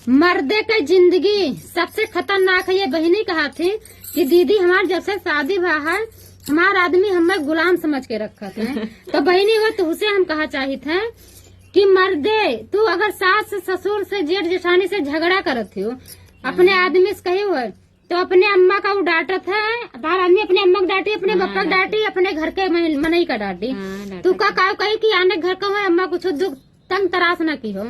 मर्दे की जिंदगी सबसे खतरनाक है। ये बहनी कहा थी कि दीदी हमारे जब से शादी हुआ है हमारा आदमी हमें गुलाम समझ के रखा थे। तो बहनी हो तो उसे हम कहा चाहिए थे कि मर्दे तू अगर सास ससुर से जेठ जेठानी से झगड़ा करत हो अपने आदमी से कही हुए तो अपने अम्मा का वो डांटत है। तार आदमी अपने अम्मा को डांटी, अपने बप्पा को डांटी, अपने घर के मनई का डांटी। तू का कही कि आने घर का हो अम्मा कुछ दुख तंग तराश न की हो।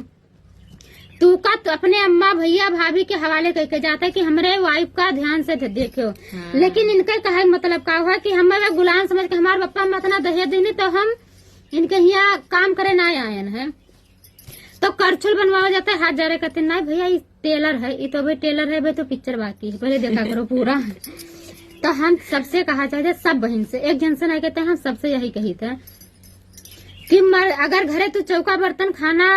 तू का तो अपने अम्मा भैया भाभी के हवाले करके जाता है कि हमारे वाइफ का ध्यान से देखो। लेकिन इनका कहा मतलब का हुआ कि हमारा गुलाम समझ के हमारे बप्पा मत ना दहेज देने तो हम इनके यहाँ काम करे ना आयन है। तो करछुल बनवाया जाता है। हाथ जा रहे कहते नहीं भैया ये टेलर है, ये तो भाई टेलर है, भाई तो पिक्चर बाकी है, पहले देखा करो पूरा। तो हम सबसे कहा चाहते सब बहन से एक जन से नहीं कहते, हम सबसे यही कही थे कि अगर घरे तू चौका बर्तन खाना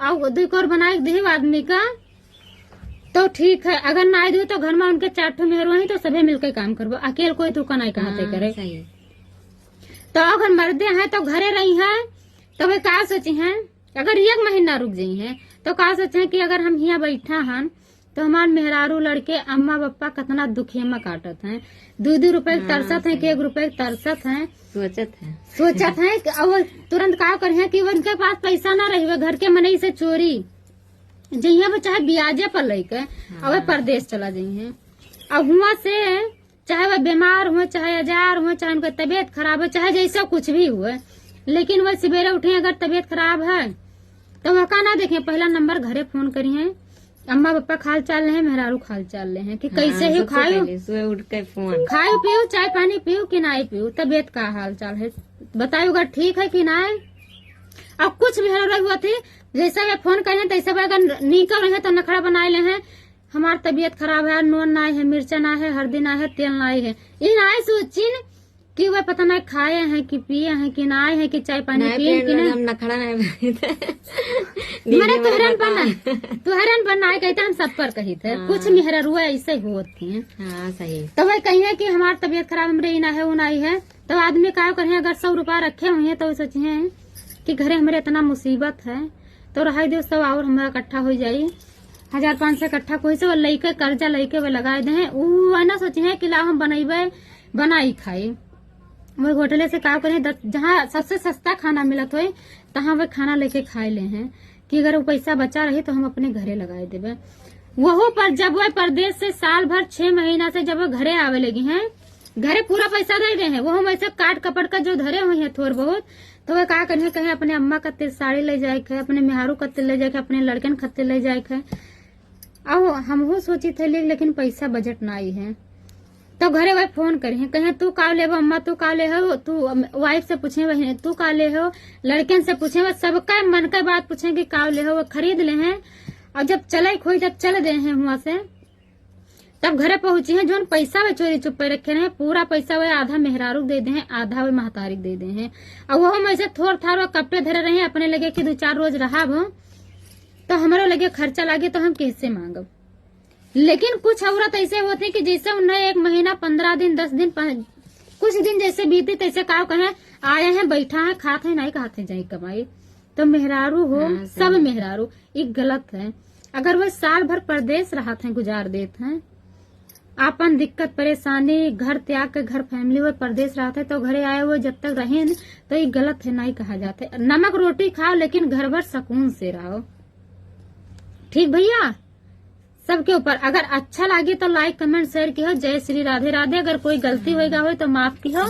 और बनाए दी आदमी का तो ठीक है, अगर ना दू तो घर में उनके 4 ठो मेहर ही तो सभी मिलकर काम करबो, अकेले कोई तू का नहीं कहते करे। तो अगर मर्दे हैं तो घरे रही है तो वे क्या सोची है अगर 1 महीना रुक जाई है तो का सोचे कि अगर हम यहाँ बैठा हन तो हमारे मेहरारू लड़के अम्मा बप्पा कितना दुखिया में काटत हैं, 2-2 रुपए तरसत है कि 1 रुपए तरसत है, सोचत है और तुरंत का करे कि उनके पास पैसा ना रही घर के मनई से चोरी जइया वो चाहे ब्याजे पर लेके और परदेश चला जाइए। अब हुआ से चाहे वह बीमार हुए, चाहे अजार हुए, चाहे उनका तबीयत खराब है, चाहे जैसा कुछ भी हुए, लेकिन वह सवेरे उठे अगर तबीयत खराब है तो वह का ना देखें पहला नंबर घरे फोन करी है अम्मा पापा खाल चाल रहे हैं, मेहरारू खाल चाल रहे हैं कि कैसे ही खाओ उठ के फोन खाओ पियो चाय पानी पियो कि ना पियो, तबीयत का हाल चाल है बताओ अगर ठीक है कि ना। अब कुछ भी हुआ थी जैसा वे फोन करे तैसा वे अगर नहीं कर रहे हैं तो नखड़ा बनाए ले हैं हमारी तबीयत खराब है, नून ना है, मिर्चा ना है, हल्दी ना है, तेल ना है। इन आए सोचिन कि वह पता नहीं खाए हैं कि पिए हैं कि ना आए हैं कि चाय पानी पिए कि नहीं। हम नखड़ा नहीं मैंने तुहरन बनाए कहते हम सब पर कही थे। कुछ मेहरुआ ऐसे होती हैं। हाँ सही। तो वह कही है कि हमारी तबीयत खराब हमारे ना है वो नहीं है तो आदमी क्या करे अगर 100 रुपया रखे हुए हैं तो सोचे हैं कि घरे हमारे इतना मुसीबत है तो रहा दो सब और हमारा इकट्ठा हो जाये 1000-500 इकट्ठा कोई से लेके कर्जा लेके वो लगाए दे वो ना सोचे है कि ला हम बनेबे बनाई खाई वही होटले से का करें जहाँ सबसे सस्ता खाना मिलत हो तहाँ वह खाना लेके खाए ले हैं कि अगर वो पैसा बचा रही तो हम अपने घरे लगाए देवे। वह पर जब वह परदेश से साल भर 6 महीना से जब वो घरे आवे लगी हैं घरे पूरा पैसा दे रहे हैं वो हम ऐसे काट कपड़ का जो धरे हुए हैं थोड़ बहुत तो वह क्या करें कहीं अपने अम्मा कत्ते साड़ी ले जाए खे, अपने मेहारू कत्ते ले जाए, अपने लड़कन खत्ते ले जाए खे। अब हम सोची थे लेकिन पैसा बजट ना आई है तो घरे वही फोन करे कहे तू का ले अम्मा तू का ले हो, तू वाइफ से पूछे वही तू का ले हो, लड़कन से पूछे वह सबका मन का बात पूछे कि का ले हो वो खरीद ले हैं। और जब चले खोई जब चल दे हैं वहां से तब घरे पहुंची है जो पैसा वे चोरी चुप्पे रखे रहे पूरा पैसा वे आधा मेहरारू दे दे हैं आधा वे महतारी दे दे हैं। और वो हम ऐसे थोड़ थाड़ कपड़े धरे रहे अपने लगे कि 2-4 रोज रहा तो हमारे लगे खर्चा लागे तो हम कैसे मांगब। लेकिन कुछ औरत ऐसे होते हैं कि जैसे उन्हें 1 महीना 15 दिन 10 दिन कुछ दिन जैसे बीते तैसे का कहे आए हैं बैठा है खाते हैं नहीं खाते जाए कमाई। तो मेहरारू हो सब मेहरारू एक गलत है। अगर वह साल भर परदेश रहा थे गुजार देते हैं अपन दिक्कत परेशानी घर त्याग के घर फैमिली वो परदेश रहा थे तो घरे आए हुए जब तक रहे तो ये गलत है नहीं कहा जाते। नमक रोटी खाओ लेकिन घर भर सुकून से रहो। ठीक भैया सबके ऊपर अगर अच्छा लगे तो लाइक कमेंट शेयर की हो। जय श्री राधे राधे। अगर कोई गलती होगा हो तो माफ की हो।